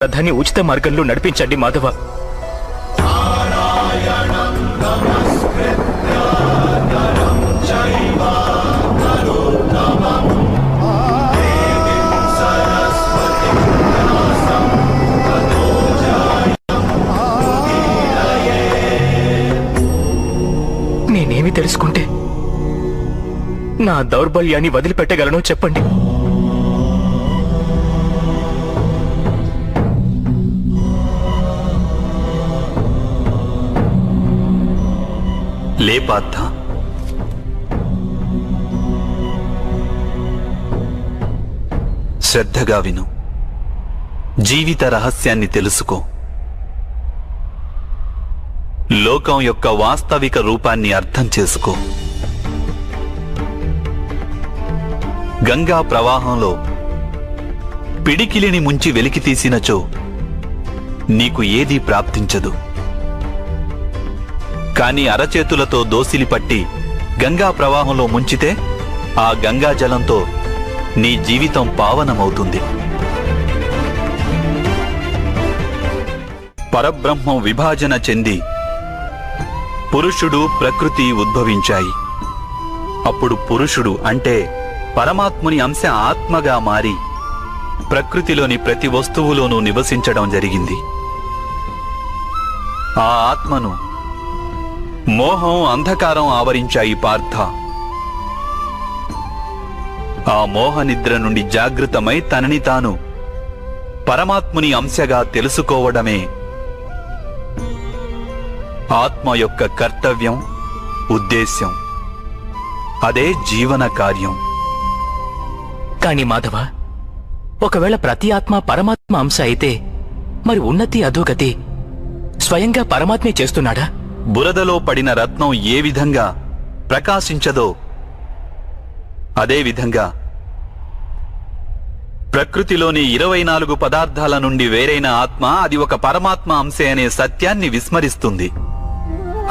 రథాన్ని ఉచిత మార్గంలో నడిపించండి మాధవ. నేనేమి తెలుసుకుంటే నా దౌర్బల్యాన్ని వదిలిపెట్టగలనో చెప్పండి. లే పార్థ, శ్రద్ధగా విను. జీవిత రహస్యాన్ని తెలుసుకో. లోకం యొక్క వాస్తవిక రూపాన్ని అర్థం చేసుకో. గంగా ప్రవాహంలో పిడికిలిని ముంచి వెలికి తీసినచో నీకు ఏదీ ప్రాప్తించదు. కాని అరచేతులతో దోసిలి పట్టి గంగా ప్రవాహంలో ముంచితే ఆ గంగా జలంతో నీ జీవితం పావనమవుతుంది. పరబ్రహ్మం విభాజన చెంది పురుషుడు ప్రకృతి ఉద్భవించాయి. అప్పుడు పురుషుడు అంటే పరమాత్ముని అంశ ఆత్మగా మారి ప్రకృతిలోని ప్రతి వస్తువులోనూ నివసించడం జరిగింది. ఆ ఆత్మను మోహం, అంధకారం ఆవరించాయి పార్థ. ఆ మోహ నిద్ర నుండి జాగృతమై తనని తాను పరమాత్ముని అంశగా తెలుసుకోవడమే ఆత్మ యొక్క కర్తవ్యం, ఉద్దేశ్యం. అదే జీవన కార్యం. కాని మాధవ, ఒకవేళ ప్రతి ఆత్మ పరమాత్మ అంశ అయితే మరి ఉన్నతి అధోగతి స్వయంగా పరమాత్మే చేస్తున్నాడా? బురదలో పడిన రత్నం ఏ విధంగా ప్రకాశించదో అదే విధంగా ప్రకృతిలోని 24 పదార్థాల నుండి వేరైన ఆత్మ అది ఒక పరమాత్మ అంశే అనే సత్యాన్ని విస్మరిస్తుంది.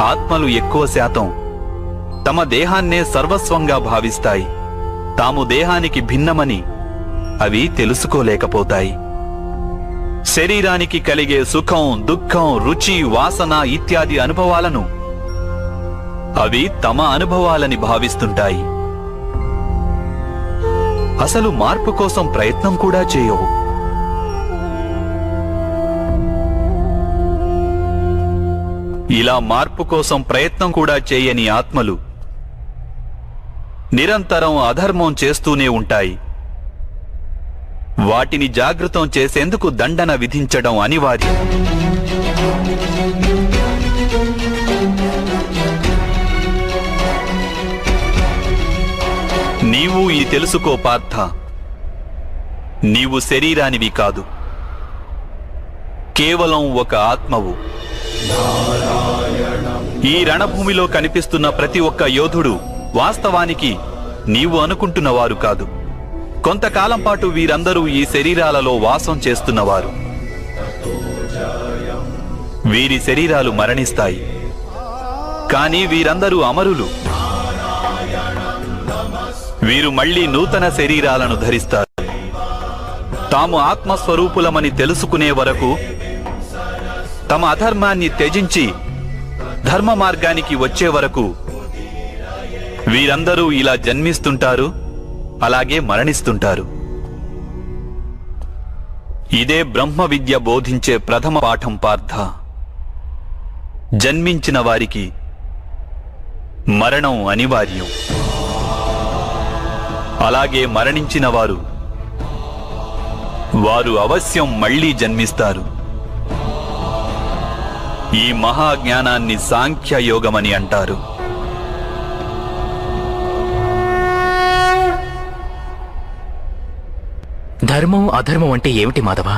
ఆత్మలు ఎక్కువ శాతం తమ దేహాన్నే సర్వస్వంగా భావిస్తాయి. తాము దేహానికి భిన్నమని అవి తెలుసుకోలేకపోతాయి. శరీరానికి కలిగే సుఖం, దుఃఖం, రుచి, వాసన ఇత్యాది అనుభవాలను అవి తమ అనుభవాలని భావిస్తుంటాయి. అసలు మార్పు కోసం ప్రయత్నం కూడా చేయవు. ఇలా మార్పు కోసం ప్రయత్నం కూడా చేయని ఆత్మలు నిరంతరం అధర్మం చేస్తూనే ఉంటాయి. వాటిని జాగృతం చేసేందుకు దండన విధించడం అనివార్యం. నీవు ఈ తెలుసుకో పార్థ, నీవు శరీరానివి కాదు, కేవలం ఒక ఆత్మవు. ఈ రణభూమిలో కనిపిస్తున్న ప్రతి ఒక్క యోధుడు వాస్తవానికి నీవు అనుకుంటున్నవారు కాదు. కొంతకాలం పాటు వీరందరూ ఈ శరీరాలలో వాసం చేస్తున్నవారు. వీరి శరీరాలు మరణిస్తాయి, కానీ వీరందరూ అమరులు. వీరు మళ్లీ నూతన శరీరాలను ధరిస్తారు. తాము ఆత్మస్వరూపులమని తెలుసుకునే వరకు తమ అధర్మాన్ని త్యజించి ధర్మ మార్గానికి వచ్చే వరకు వీరందరూ ఇలా జన్మిస్తుంటారు, అలాగే మరణిస్తుంటారు. ఇదే బ్రహ్మ విద్య బోధించే ప్రథమ పాఠం పార్థ. జన్మించిన వారికి మరణం అనివార్యం. అలాగే మరణించిన వారు అవశ్యం మళ్లీ జన్మిస్తారు. ఈ మహాజ్ఞానాన్ని సాంఖ్య యోగమని అంటారు. ధర్మం, అధర్మం అంటే ఏమిటి మాధవ?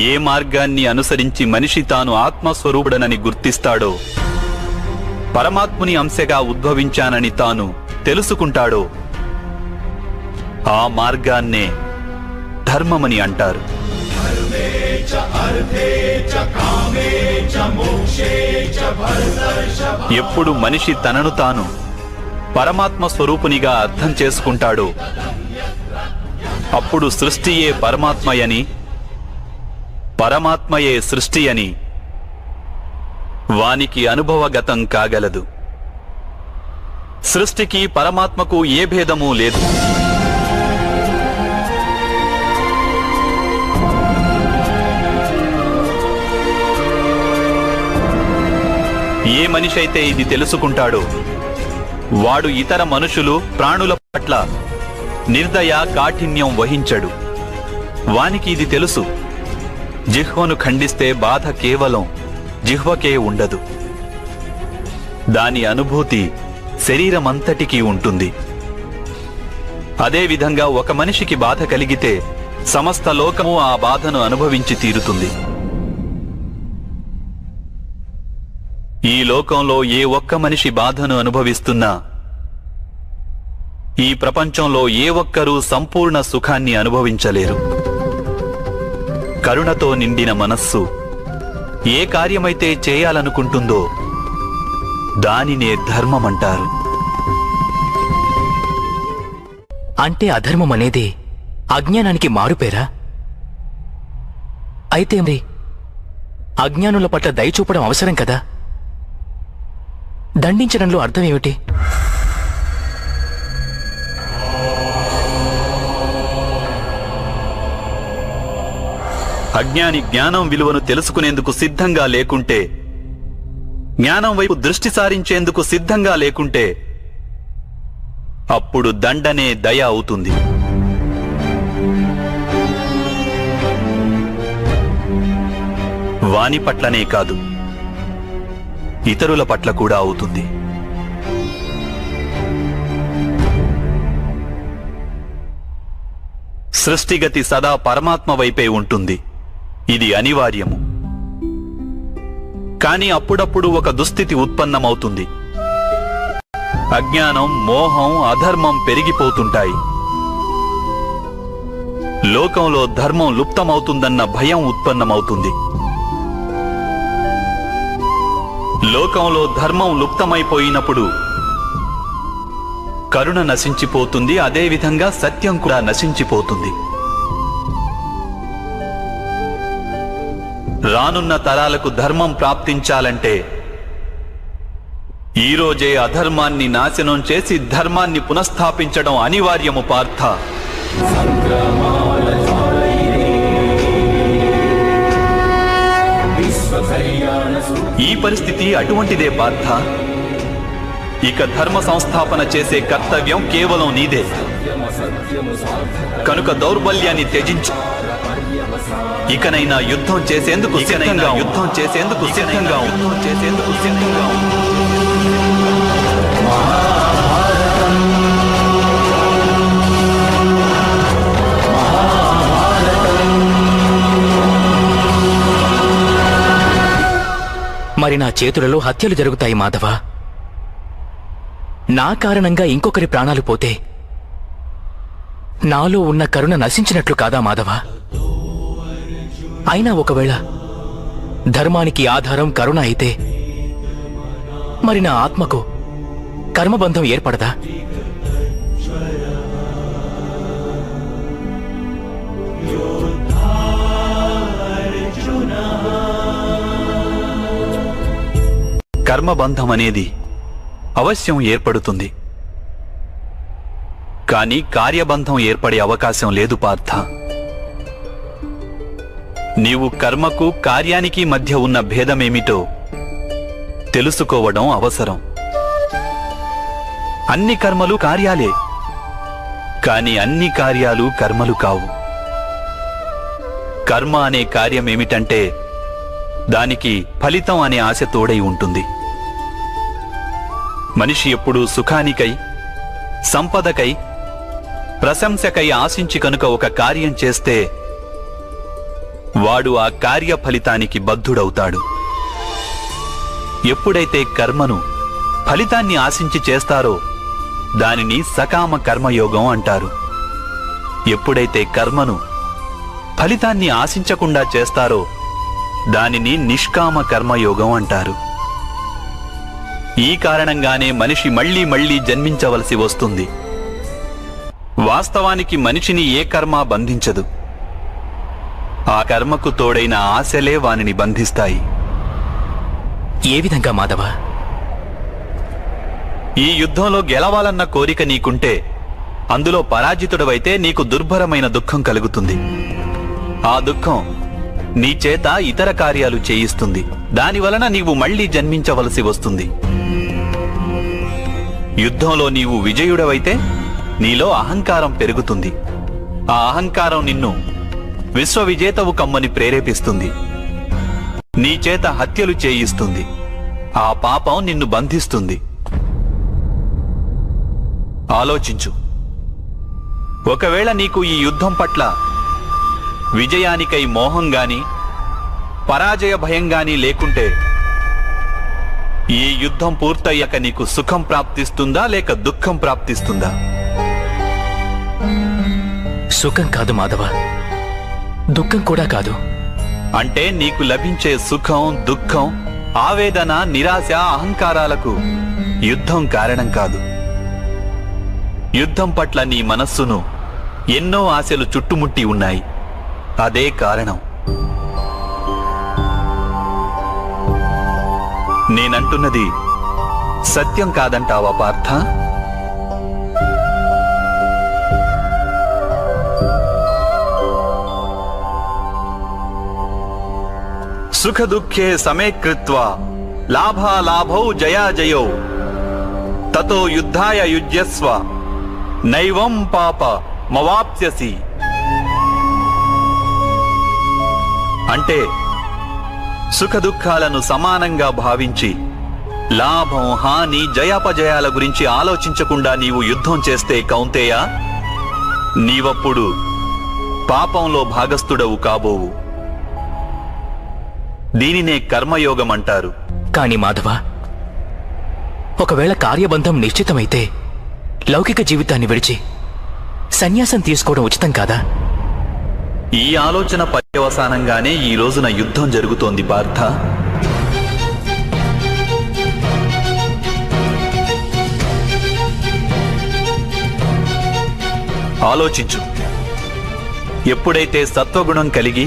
ఏ మార్గాన్ని అనుసరించి మనిషి తాను ఆత్మస్వరూపుడనని గుర్తిస్తాడో, పరమాత్ముని అంశగా ఉద్భవించానని తాను తెలుసుకుంటాడో ఆ మార్గాన్నే ధర్మమని అంటారు. ఎప్పుడు మనిషి తనను తాను పరమాత్మ స్వరూపునిగా అర్థం చేసుకుంటాడో అప్పుడు సృష్టియే పరమాత్మయని, పరమాత్మయే సృష్టి అని వానికి అనుభవగతం కాగలదు. సృష్టికి పరమాత్మకు ఏ భేదమూ లేదు. ఏ మనిషైతే ఇది తెలుసుకుంటాడో వాడు ఇతర మనుషులు ప్రాణుల పట్ల నిర్దయ కాఠిన్యం వహించడు. వానికి ఇది తెలుసు, జిహ్వను ఖండిస్తే బాధ కేవలం జిహ్వకే ఉండదు, దాని అనుభూతి శరీరమంతటికీ ఉంటుంది. అదేవిధంగా ఒక మనిషికి బాధ కలిగితే సమస్త లోకము ఆ బాధను అనుభవించి తీరుతుంది. ఈ లోకంలో ఏ ఒక్క మనిషి బాధను అనుభవిస్తున్నా ఈ ప్రపంచంలో ఏ ఒక్కరూ సంపూర్ణ సుఖాన్ని అనుభవించలేరు. కరుణతో నిండిన మనస్సు ఏ కార్యమైతే చేయాలనుకుంటుందో దానినే ధర్మమంటారు. అంటే అధర్మం అనేది అజ్ఞానానికి మారుపేరా? అయితే మరి అజ్ఞానుల పట్ల దయ చూపడం అవసరం కదా? దండించడంలో అర్థం ఏమిటి? అజ్ఞాని జ్ఞానం విలువను తెలుసుకునేందుకు సిద్ధంగా లేకుంటే, జ్ఞానం వైపు దృష్టి సారించేందుకు సిద్ధంగా లేకుంటే అప్పుడు దండనే దయ అవుతుంది. వాని పట్లనే కాదు, ఇతరుల పట్ల కూడా అవుతుంది. సృష్టిగతి సదా పరమాత్మ వైపే ఉంటుంది, ఇది అనివార్యము. కానీ అప్పుడప్పుడు ఒక దుస్థితి ఉత్పన్నమవుతుంది. అజ్ఞానం, మోహం, అధర్మం పెరిగిపోతుంటాయి. లోకంలో ధర్మం లుప్తమవుతుందన్న భయం ఉత్పన్నమవుతుంది. లోకంలో ధర్మం లుప్తమైపోయినప్పుడు కరుణ నశించిపోతుంది, అదేవిధంగా సత్యం కూడా నశించిపోతుంది. రానున్న తరాలకు ధర్మం ప్రాప్తించాలంటే ఈరోజే అధర్మాన్ని నాశనం చేసి ధర్మాన్ని పునఃస్థాపించడం అనివార్యము పార్థ. ఈ పరిస్థితి అటువంటిదే పార్థ. ఇక ధర్మ సంస్థాపన చేసే కర్తవ్యం కేవలం నీదే. కనుక దౌర్బల్యాన్ని త్యజించు. ఇకనైనా యుద్ధం చేసేందుకు సిద్ధంగా మరి నా చేతులలో హత్యలు జరుగుతాయి మాధవ. నా కారణంగా ఇంకొకరి ప్రాణాలు పోతే నాలో ఉన్న కరుణ నశించినట్లు కాదా మాధవ? అయినా ఒకవేళ ధర్మానికి ఆధారం కరుణ అయితే మరి నా ఆత్మకు కర్మబంధం ఏర్పడదా? కర్మబంధం అనేది అవశ్యం ఏర్పడుతుంది, కానీ కార్యబంధం ఏర్పడే అవకాశం లేదు పార్థ. నీవు కర్మకు కార్యానికి మధ్య ఉన్న భేదమేమిటో తెలుసుకోవడం అవసరం. అన్ని కర్మలు కార్యాలే, కాని అన్ని కార్యాలు కర్మలు కావు. కర్మ అనే కార్యమేమిటంటే దానికి ఫలితం అనే ఆశ తోడై ఉంటుంది. మనిషి ఎప్పుడూ సుఖానికై, సంపదకై, ప్రశంసకై ఆశించి కనుక ఒక కార్యం చేస్తే వాడు ఆ కార్య ఫలితానికి బద్ధుడవుతాడు. ఎప్పుడైతే కర్మను ఫలితాన్ని ఆశించి చేస్తారో దానిని సకామ కర్మయోగం అంటారు. ఎప్పుడైతే కర్మను ఫలితాన్ని ఆశించకుండా చేస్తారో దానిని నిష్కామ కర్మయోగం అంటారు. ఈ కారణంగానే మనిషి మళ్లీ మళ్లీ జన్మించవలసి వస్తుంది. వాస్తవానికి మనిషిని ఏ కర్మ బంధించదు. ఆ కర్మకు తోడైన ఆశలే వానిని బంధిస్తాయి. ఏ విధంగా మాధవ? ఈ యుద్ధంలో గెలవాలన్న కోరిక నీకుంటే అందులో పరాజితుడవైతే నీకు దుర్భరమైన దుఃఖం కలుగుతుంది. ఆ దుఃఖం నీ చేత ఇతర కార్యాలు చేయిస్తుంది. దానివలన నీవు మళ్లీ జన్మించవలసి వస్తుంది. యుద్ధంలో నీవు విజయుడవైతే నీలో అహంకారం పెరుగుతుంది. ఆ అహంకారం నిన్ను విశ్వవిజేతవు కమ్మని ప్రేరేపిస్తుంది. నీ చేత హత్యలు చేయిస్తుంది. ఆ పాపం నిన్ను బంధిస్తుంది. ఆలోచించు. ఒకవేళ నీకు ఈ యుద్ధం పట్ల విజయానికై మోహం గాని పరాజయ భయం గాని లేకుంటే ఈ యుద్ధం పూర్తయ్యాక నీకు సుఖం ప్రాప్తిస్తుందా లేక దుఃఖం ప్రాప్తిస్తుందా? సుఖం కాదు మాధవ, దుఃఖం కూడా కాదు. అంటే నీకు లభించే సుఖం, దుఃఖం, ఆవేదన, నిరాశ, అహంకారాలకు యుద్ధం కారణం కాదు. యుద్ధం పట్ల నీ మనస్సును ఎన్నో ఆశలు చుట్టుముట్టి ఉన్నాయి. అదే కారణం. నేనంటున్నది సత్యం కాదంటావా పార్థ? సుఖ దుఃఖే సమే కృత్వా లాభాలాభౌ జయాజయౌ తతో యుద్ధాయ యుజ్యస్వ నైవం పాప మవాప్స్యసి. అంటే సుఖ దుఃఖాలను సమానంగా భావించి లాభం, హాని, జయాపజయాల గురించి ఆలోచించకుండా నీవు యుద్ధం చేస్తే కౌంతేయ, నీవప్పుడు పాపంలో భాగస్థుడవు కాబోవు. దీనినే కర్మయోగం అంటారు. కాని మాధవ, ఒకవేళ కార్యబంధం నిశ్చితమైతే లౌకిక జీవితాన్ని విడిచి సన్యాసం తీసుకోవడం ఉచితం కాదా? ఈ ఆలోచన పర్యవసానంగానే ఈ రోజున యుద్ధం జరుగుతోంది పార్థ. ఆలోచించు. ఎప్పుడైతే సత్వగుణం కలిగి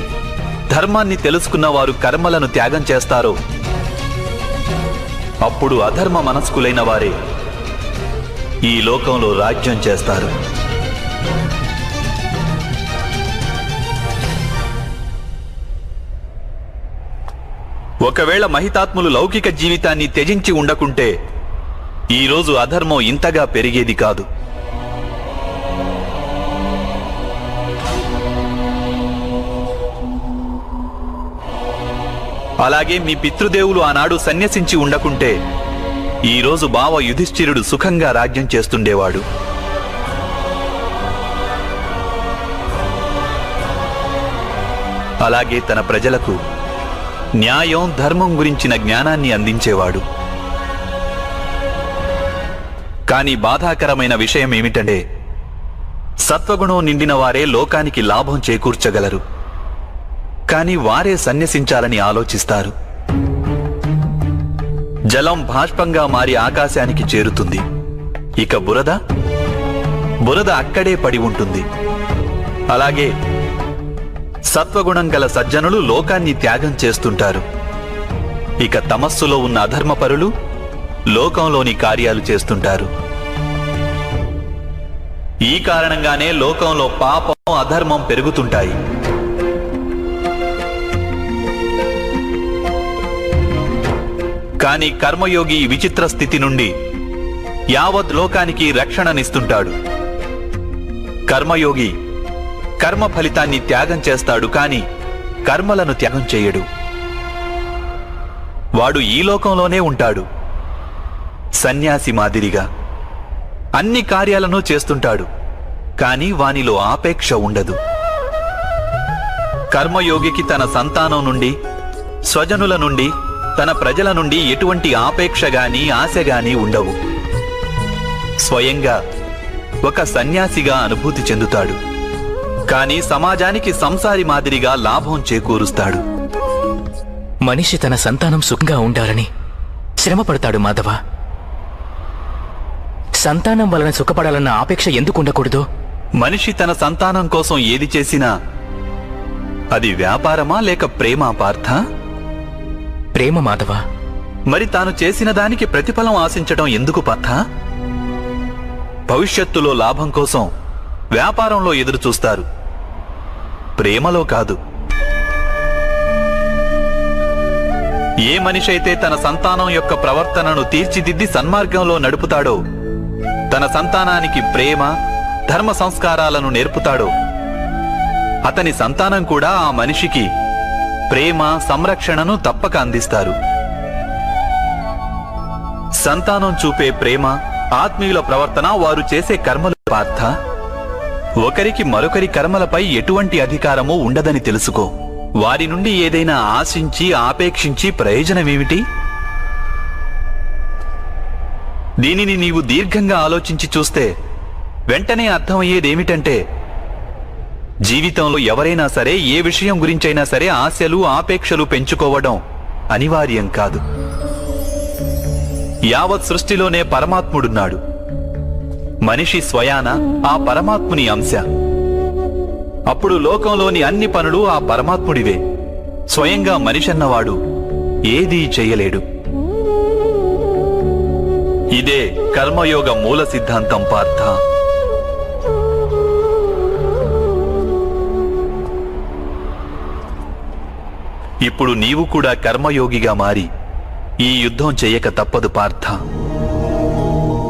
ధర్మాన్ని తెలుసుకున్న వారు కర్మలను త్యాగం చేస్తారో అప్పుడు అధర్మ మనస్కులైన వారే ఈ లోకంలో రాజ్యం చేస్తారు. ఒకవేళ మహితాత్ములు లౌకిక జీవితాన్ని త్యజించి ఉండకుంటే ఈరోజు అధర్మం ఇంతగా పెరిగేది కాదు. అలాగే మీ పితృదేవులు ఆనాడు సన్యసించి ఉండకుంటే ఈరోజు బావ యుధిష్ఠిరుడు సుఖంగా రాజ్యం చేస్తుండేవాడు. అలాగే తన ప్రజలకు న్యాయం, ధర్మం గురించిన జ్ఞానాన్ని అందించేవాడు. కానీ బాధాకరమైన విషయం ఏమిటంటే సత్వగుణం నిండిన వారే లోకానికి లాభం చేకూర్చగలరు. కానీ వారే సన్యసించాలని ఆలోచిస్తారు. జలం బాష్పంగా మారి ఆకాశానికి చేరుతుంది. ఇక బురద అక్కడే పడి ఉంటుంది. అలాగే సత్వగుణం గల సజ్జనులు లోకాన్ని త్యాగం చేస్తుంటారు. ఇక తమస్సులో ఉన్న అధర్మపరులు లోకంలోని కార్యాలు చేస్తుంటారు. ఈ కారణంగానే లోకంలో పాపం, అధర్మం పెరుగుతుంటాయి. కానీ కర్మయోగి ఈ విచిత్ర స్థితి నుండి యావత్ లోకానికి రక్షణనిస్తుంటాడు. కర్మయోగి కర్మ ఫలితాన్ని త్యాగం చేస్తాడు, కానీ కర్మలను త్యాగం చేయడు. వాడు ఈ లోకంలోనే ఉంటాడు. సన్యాసి మాదిరిగా అన్ని కార్యాలను చేస్తుంటాడు, కానీ వానిలో ఆపేక్ష ఉండదు. కర్మయోగికి తన సంతానం నుండి, స్వజనుల నుండి, తన ప్రజల నుండి ఎటువంటి ఆపేక్ష గాని, ఆశ గాని ఉండవు. స్వయంగా ఒక సన్యాసిగా అనుభూతి చెందుతాడు, కానీ సమాజానికి సంసారి మాదిరిగా లాభం చేకూరుస్తాడు. మనిషి తన సంతానం సుఖంగా ఉండాలని శ్రమపడతాడు మాధవ. సంతానం వలన సుఖపడాలన్న ఆపేక్ష ఎందుకు ఉండకూడదు? మనిషి తన సంతానం కోసం ఏది చేసినా అది వ్యాపారమా లేక ప్రేమా పార్థ? ప్రేమ మాధవ. మరి తాను చేసిన దానికి ప్రతిఫలం ఆశించడం ఎందుకు పార్థ? భవిష్యత్తులో లాభం కోసం వ్యాపారంలో ఎదురు చూస్తారు, ప్రేమలో కాదు. ఏ మనిషి అయితే తన సంతానం యొక్క ప్రవర్తనను తీర్చిదిద్ది సన్మార్గంలో నడుపుతాడో, తన సంతానానికి ప్రేమ ధర్మ సంస్కారాలను నేర్పుతాడో, అతని సంతానం కూడా ఆ మనిషికి ప్రేమ సంరక్షణను తప్పక అందిస్తారు. సంతానం చూపే ప్రేమ, ఆత్మీయుల ప్రవర్తన, వారు చేసే కర్మలు పార్థ. ఒకరికి మరొకరి కర్మలపై ఎటువంటి అధికారమూ ఉండదని తెలుసుకో. వారి నుండి ఏదైనా ఆశించి ఆపేక్షించి ప్రయోజనమేమిటి? దీనిని నీవు దీర్ఘంగా ఆలోచించి చూస్తే వెంటనే అర్థమయ్యేదేమిటంటే, జీవితంలో ఎవరైనా సరే ఏ విషయం గురించైనా సరే ఆశలు ఆపేక్షలు పెంచుకోవడం అనివార్యం కాదు. యావత్ సృష్టిలోనే పరమాత్ముడున్నాడు. మనిషి స్వయాన ఆ పరమాత్ముని అంశ. అప్పుడు లోకంలోని అన్ని పనులు ఆ పరమాత్ముడివే. స్వయంగా మనిషన్నవాడు ఏదీ చెయ్యలేడు. ఇదే కర్మయోగ మూల సిద్ధాంతం పార్థ. ఇప్పుడు నీవు కూడా కర్మయోగిగా మారి ఈ యుద్ధం చేయక తప్పదు పార్థ.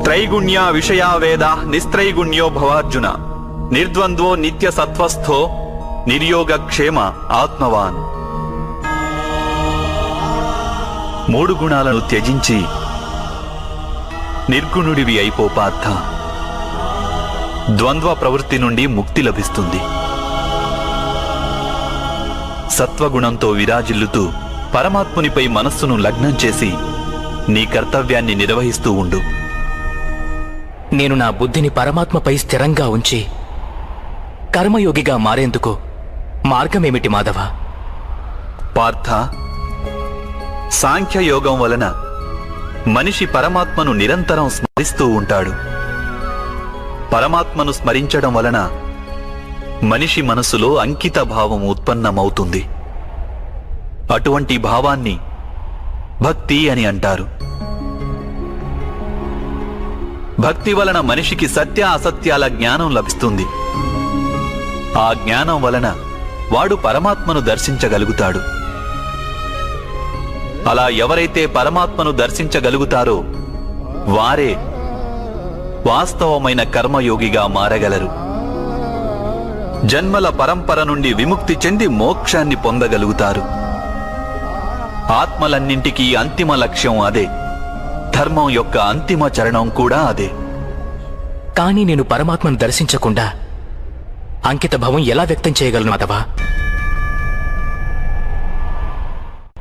త్రైగుణ్య విషయా వేద నిస్త్రైగుణ్యో భవార్జున, నిర్ద్వంద్వో నిత్య సత్వస్థో నిర్యోగ క్షేమ ఆత్మవాన్. 3 గుణాలను త్యజించి నిర్గుణుడివి అయిపో పార్థ. ద్వంద్వ ప్రవృత్తి నుండి ముక్తి లభిస్తుంది. సత్వగుణంతో విరాజిల్లుతూ పరమాత్మునిపై మనస్సును లగ్నం చేసి నీ కర్తవ్యాన్ని నిర్వహిస్తూ ఉండు. నేను నా బుద్ధిని పరమాత్మపై స్థిరంగా ఉంచి కర్మయోగిగా మారేందుకు మార్గమేమిటి మాధవ? పార్థ, సాంఖ్యయోగం వలన మనిషి పరమాత్మను నిరంతరం స్మరిస్తూ ఉంటాడు. పరమాత్మను స్మరించడం వలన మనిషి మనసులో అంకిత భావం ఉత్పన్నమవుతుంది. అటువంటి భావాన్ని భక్తి అని అంటారు. భక్తి వలన మనిషికి సత్య అసత్యాల జ్ఞానం లభిస్తుంది. ఆ జ్ఞానం వలన వాడు పరమాత్మను దర్శించగలుగుతాడు. అలా ఎవరైతే పరమాత్మను దర్శించగలుగుతారో వారే వాస్తవమైన కర్మయోగిగా మారగలరు. జన్మల పరంపర నుండి విముక్తి చెంది మోక్షాన్ని పొందగలుగుతారు. ఆత్మలన్నింటికీ అంతిమ లక్ష్యం అదే. ధర్మం యొక్క అంతిమ చరణం కూడా అదే. కానీ నేను పరమాత్మను దర్శించకుండా అంకిత భావం ఎలా వ్యక్తం చేయగలను మాధవా?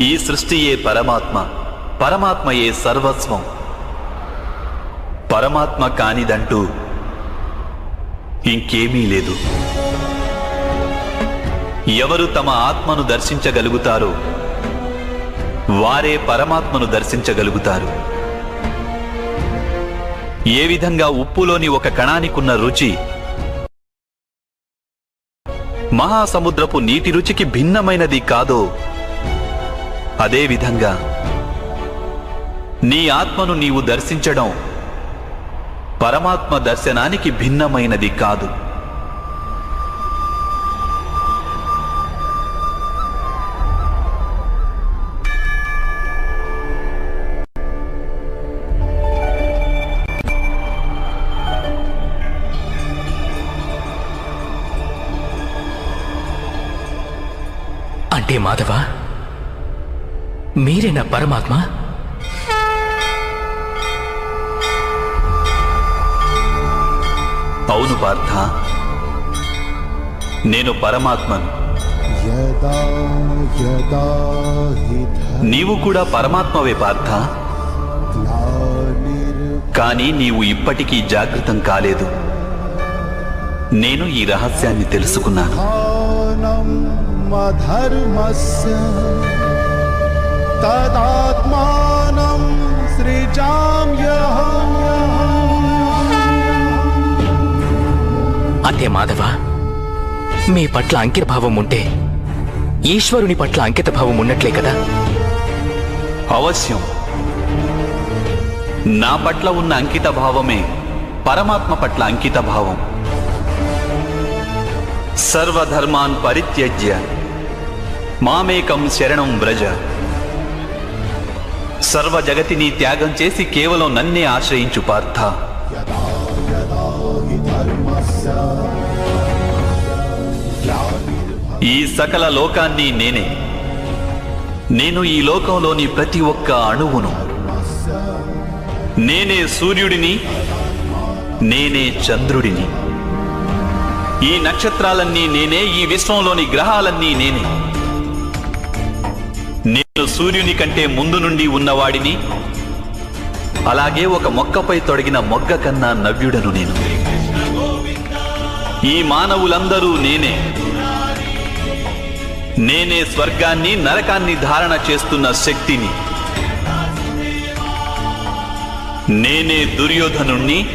ఈ సృష్టియే పరమాత్మ, పరమాత్మయే సర్వస్వం. పరమాత్మ కానిదంటూ ఇంకేమీ లేదు. ఎవరు తమ ఆత్మను దర్శించగలుగుతారో వారే పరమాత్మను దర్శించగలుగుతారు. ఏ విధంగా ఉప్పులోని ఒక కణానికున్న రుచి మహాసముద్రపు నీటి రుచికి భిన్నమైనది కాదో, అదేవిధంగా నీ ఆత్మను నీవు దర్శించడం పరమాత్మ దర్శనానికి భిన్నమైనది కాదు. అంటే మాధవ, మీరేనా పరమాత్మ? అవును పార్థ, నేను పరమాత్మను. నీవు కూడా పరమాత్మవే పార్థ. కానీ నీవు ఇప్పటికీ జాగృతం కాలేదు. నేను ఈ రహస్యాన్ని తెలుసుకున్నాను. ధర్మస్య తదాత్మానం సృజామ్యహం. అంతే మాధవ, మీ పట్ల అంకితభావం ఉంటే ఈశ్వరుని పట్ల అంకితభావం ఉన్నట్లే కదా? అవశ్యం. నా పట్ల ఉన్న అంకిత భావమే పరమాత్మ పట్ల అంకిత భావం. సర్వధర్మాన్ పరిత్యజ్య మామేకం శరణం వ్రజ. సర్వ జగతిని త్యాగం చేసి కేవలం నన్నే ఆశ్రయించు పార్థ. ఈ సకల లోకాన్ని నేనే. నేను ఈ లోకంలోని ప్రతి ఒక్క అణువును. నేనే సూర్యుడిని, నేనే చంద్రుడిని. ఈ నక్షత్రాలన్నీ నేనే, ఈ విశ్వంలోని గ్రహాలన్నీ నేనే. నేను సూర్యుని కంటే ముందు నుండి ఉన్నవాడిని. అలాగే ఒక మొక్కపై తొడిగిన మొగ్గ కన్నా నవ్యుడను నేను. ఈ మానవులందరూ నేనే. నేనే స్వర్గాన్ని నరకాన్ని ధారణ చేస్తున్న శక్తిని. నేనే దుర్యోధనుణ్ణి,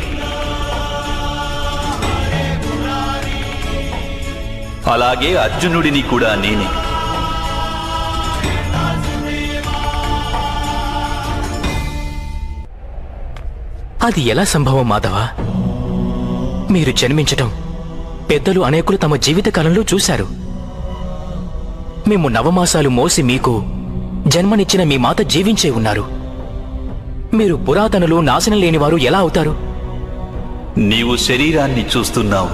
అలాగే అర్జునుడిని కూడా నేనే. అది ఎలా సంభవం మాధవ? మీరు జన్మించటం పెద్దలు అనేకులు తమ జీవితకాలంలో చూశారు. మేము నవమాసాలు మోసి మీకు జన్మనిచ్చిన మీ మాత జీవించే ఉన్నారు. మీరు పురాతనులు, నాశనం లేనివారు ఎలా అవుతారు? నీవు శరీరాన్ని చూస్తున్నావు,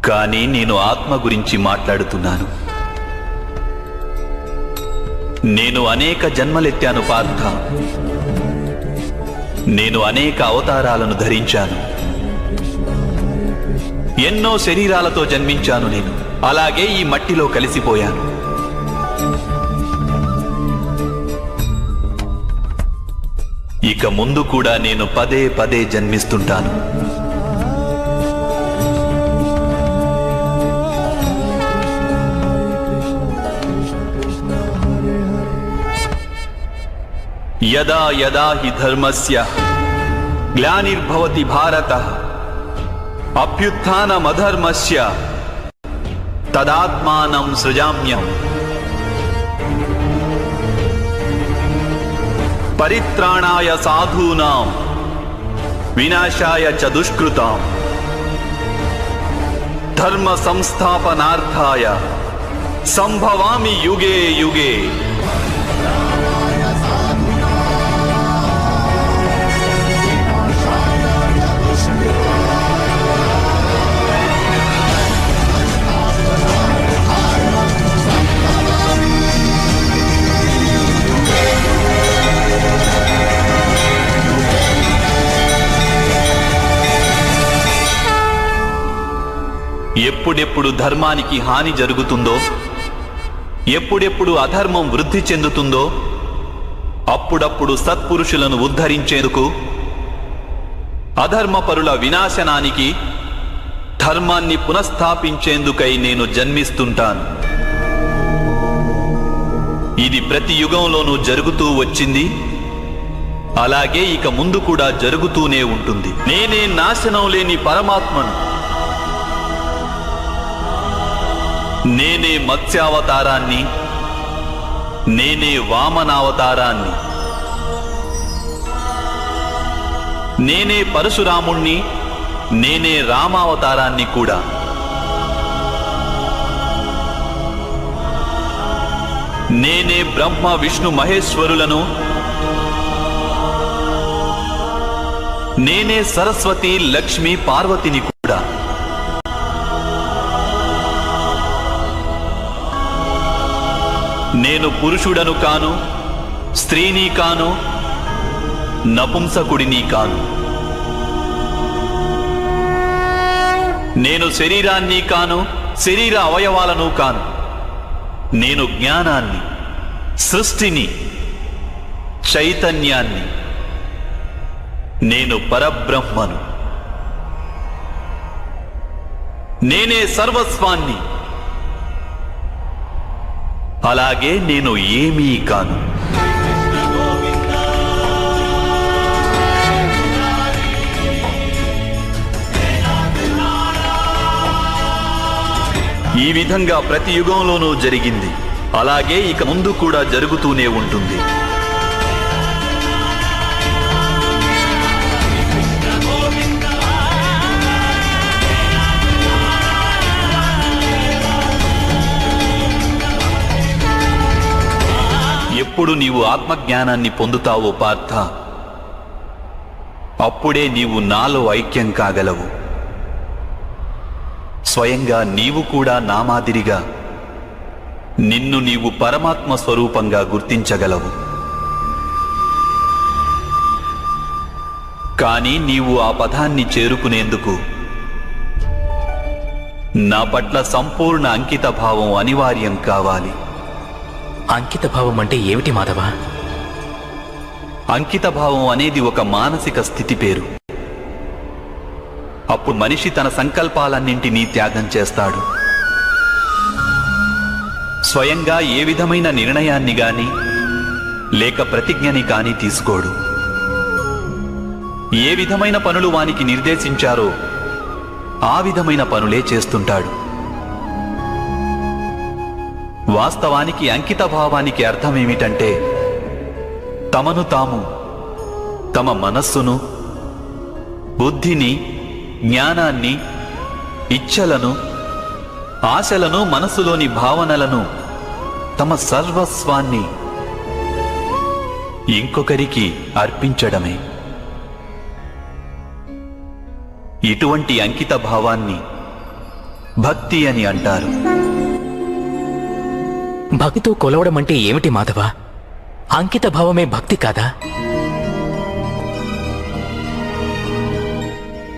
కానీ నేను ఆత్మ గురించి మాట్లాడుతున్నాను. నేను అనేక జన్మలెత్తాను పార్థ. నేను అనేక అవతారాలను ధరించాను. ఎన్నో శరీరాలతో జన్మించాను నేను. అలాగే ఈ మట్టిలో కలిసిపోయాను. ఇక ముందు కూడా నేను పదే పదే జన్మిస్తుంటాను. యదా యదా హి ధర్మస్య గ్లానిర్భవతి భారతః అభ్యుత్థానమధర్మస్య తదాత్మానం సృజామ్యం. పరిత్రాణాయ సాధూనాం వినాశాయ చ దుష్కృతాం ధర్మ సంస్థాపనార్థాయ సంభవామి యుగే యుగే. ఎప్పుడెప్పుడు ధర్మానికి హాని జరుగుతుందో, ఎప్పుడెప్పుడు అధర్మం వృద్ధి చెందుతుందో, అప్పుడప్పుడు సత్పురుషులను ఉద్ధరించేందుకు, అధర్మపరుల వినాశనానికి, ధర్మాన్ని పునఃస్థాపించేందుకై నేను జన్మిస్తుంటాను. ఇది ప్రతి యుగంలోనూ జరుగుతూ వచ్చింది. అలాగే ఇక ముందు కూడా జరుగుతూనే ఉంటుంది. నేనే నాశనం లేని పరమాత్మను. నేనే మత్స్యావతారాన్ని, నేనే వామనావతారాన్ని, నేనే పరశురాముణ్ణి, నేనే రామావతారాన్ని కూడా. నేనే బ్రహ్మ విష్ణు మహేశ్వరులను, నేనే సరస్వతి లక్ష్మి పార్వతిని కూడా. నేను పురుషుడను కాను, స్త్రీని కాను, నపుంసకుడిని కాను. నేను శరీరాన్ని కాను, శరీర అవయవాలను కాను. నేను జ్ఞానాన్ని, సృష్టిని, చైతన్యాన్ని. నేను పరబ్రహ్మను. నేనే సర్వస్వాన్ని. అలాగే నేను ఏమీ కాను. ఈ విధంగా ప్రతి యుగంలోనూ జరిగింది. అలాగే ఇక ముందు కూడా జరుగుతూనే ఉంటుంది. ఎప్పుడు నీవు ఆత్మజ్ఞానాన్ని పొందుతావో పార్థ, అప్పుడే నీవు నాలో ఐక్యం కాగలవు. స్వయంగా నీవు కూడా నా మాదిరిగా నిన్ను నీవు పరమాత్మ స్వరూపంగా గుర్తించగలవు. కానీ నీవు ఆ పదాన్ని చేరుకునేందుకు నా పట్ల సంపూర్ణ అంకిత భావం అనివార్యం కావాలి. అంకిత భావం అంటే ఏమిటి మాధవ? అంకిత భావం అనేది ఒక మానసిక స్థితి పేరు. అప్పుడు మనిషి తన సంకల్పాలన్నింటినీ త్యాగం చేస్తాడు. స్వయంగా ఏ విధమైన నిర్ణయాన్ని గాని లేక ప్రతిజ్ఞని కాని తీసుకోడు. ఏ విధమైన పనులు వానికి నిర్దేశించారో ఆ విధమైన పనులే చేస్తుంటాడు. వాస్తవానికి అంకిత భావానికి అర్థమేమిటంటే, తమను తాము, తమ మనస్సును, బుద్ధిని, జ్ఞానాన్ని, ఇచ్ఛలను, ఆశలను, మనసులోని భావనలను, తమ సర్వస్వాన్ని ఇంకొకరికి అర్పించడమే. ఇటువంటి అంకిత భావాన్ని భక్తి అని అంటారు. భక్తితో కొలవడం అంటే ఏమిటి మాధవ? అంకిత భావమే భక్తి కాదా?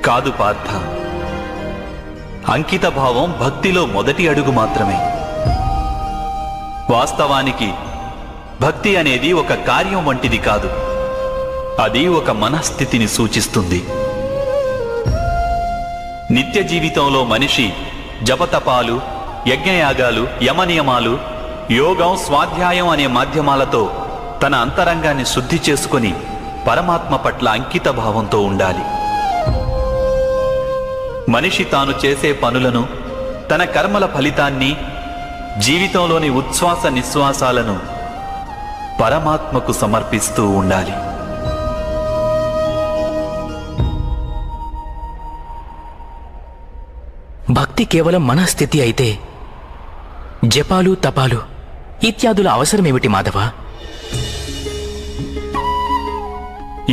కాదు పార్థ, అంకిత భావం భక్తిలో మొదటి అడుగు మాత్రమే. వాస్తవానికి భక్తి అనేది ఒక కార్యం వంటిది కాదు. అది ఒక మనస్థితిని సూచిస్తుంది. నిత్య జీవితంలో మనిషి జపతపాలు, యజ్ఞయాగాలు, యమనియమాలు, యోగం, స్వాధ్యాయం అనే మాధ్యమాలతో తన అంతరంగాన్ని శుద్ధి చేసుకుని పరమాత్మ పట్ల అంకిత భావంతో ఉండాలి. మనిషి తాను చేసే పనులను, తన కర్మల ఫలితాన్ని, జీవితంలోని ఉచ్ఛ్వాస నిశ్వాసాలను పరమాత్మకు సమర్పిస్తూ ఉండాలి. భక్తి కేవలం మనస్థితి అయితే జపాలు, తపాలు ఇత్యాదుల అవసరమేమిటి మాధవ?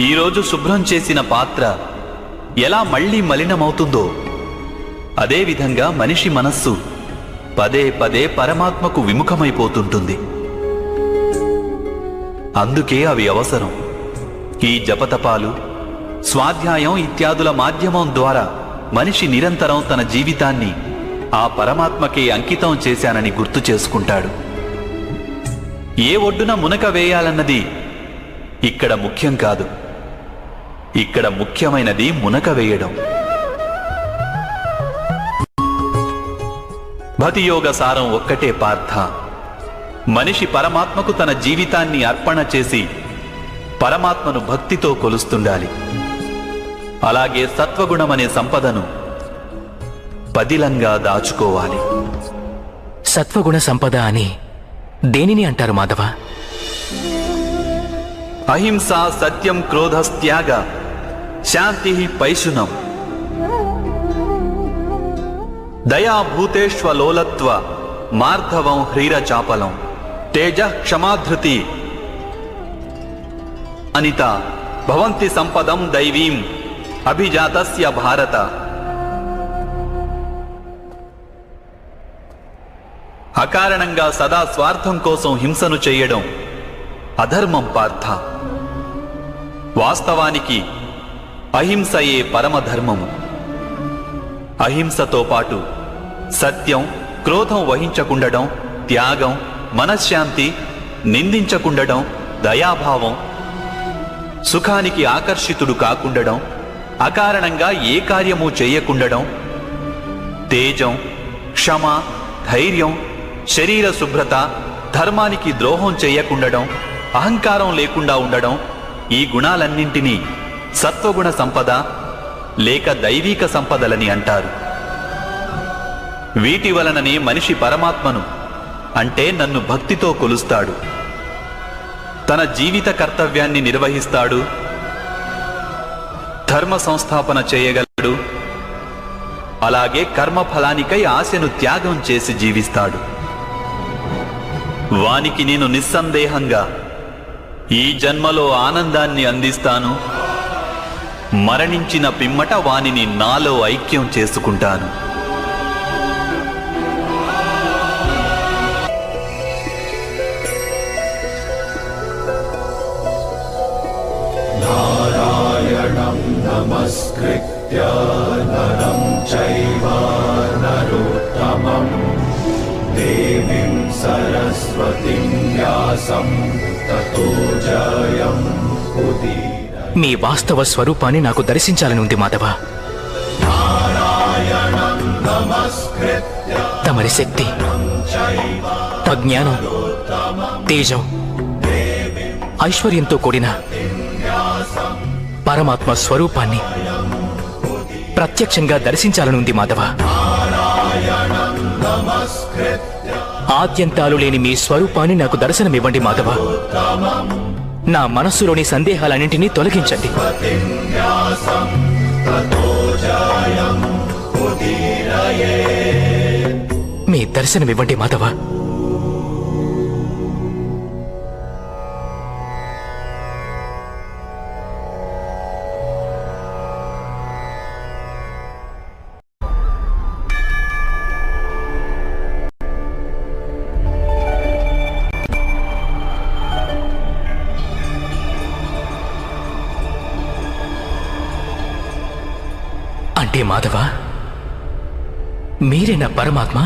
ఈరోజు శుభ్రం చేసిన పాత్ర ఎలా మళ్లీ మలినమవుతుందో అదేవిధంగా మనిషి మనస్సు పదే పదే పరమాత్మకు విముఖమైపోతుంటుంది. అందుకే అవి అవసరం. ఈ జపతపాలు, స్వాధ్యాయం ఇత్యాదుల మాధ్యమం ద్వారా మనిషి నిరంతరం తన జీవితాన్ని ఆ పరమాత్మకే అంకితం చేశానని గుర్తు చేసుకుంటాడు. ఏ ఒడ్డున మునక వేయాలన్నది ఇక్కడ ముఖ్యం కాదు. ఇక్కడ ముఖ్యమైనది మునక వేయడం. భక్తియోగ సారం ఒక్కటే పార్థ. మనిషి పరమాత్మకు తన జీవితాన్ని అర్పణ చేసి పరమాత్మను భక్తితో కొలుస్తుండాలి. అలాగే సత్వగుణమనే సంపదను పదిలంగా దాచుకోవాలి. సత్వగుణ సంపద అని దేనిని అంటారు మాధవ? అహింస, సత్యం, క్రోధస్త్యాగ, శాంతి, పైశునం, దయా, భూతేష్వలోలత్వ, మార్ధవం, హ్రీరచాపలం, తేజ, క్షమాధృతి, అనిత భవంతి సంపదం దైవీం అభిజాతస్య భారత. అకారణంగా సదా స్వార్థం కోసం హింసను చేయడం అధర్మం పార్థ. వాస్తవానికి అహింసయే పరమధర్మము. అహింసతో పాటు సత్యం, క్రోధం వహించకుండడం, త్యాగం, మనశ్శాంతి, నిందించకుండడం, దయాభావం, సుఖానికి ఆకర్షితుడు కాకుండడం, అకారణంగా ఏ కార్యము చేయకుండడం, తేజం, క్షమ, ధైర్యం, శరీర శుభ్రత, ధర్మానికి ద్రోహం చేయకుండడం, అహంకారం లేకుండా ఉండడం, ఈ గుణాలన్నింటినీ సత్వగుణ సంపద లేక దైవీక సంపదలని అంటారు. వీటి వలననే మనిషి పరమాత్మను అంటే నన్ను భక్తితో కొలుస్తాడు, తన జీవిత కర్తవ్యాన్ని నిర్వహిస్తాడు, ధర్మ సంస్థాపన చేయగలడు, అలాగే కర్మఫలానికై ఆశను త్యాగం చేసి జీవిస్తాడు. వానికి నేను నిస్సందేహంగా ఈ జన్మలో ఆనందాన్ని అందిస్తాను, మరణించిన పిమ్మట వానిని నాలో ఐక్యం చేసుకుంటాను. నారాయణం నమస్కృత్య నరం చైవ నరోత్తమం దేవీం సరస్వతిం వ్యాసం తతో జయం ఉదీరయేత్. మీ వాస్తవ స్వరూపాన్ని నాకు దర్శించాలని ఉంది మాధవ. తమరి శక్తి, జ్ఞానం, తేజం, ఐశ్వర్యంతో కూడిన పరమాత్మ స్వరూపాన్ని ప్రత్యక్షంగా దర్శించాలని ఉంది మాధవ. ఆద్యంతాలు లేని మీ స్వరూపాన్ని నాకు దర్శనమివ్వండి మాధవ. నా మనస్సులోని సందేహాలన్నింటినీ తొలగించండి. మీ దర్శనమివ్వండి మాధవ. అంటే మాధవ, మీరే నా పరమాత్మ?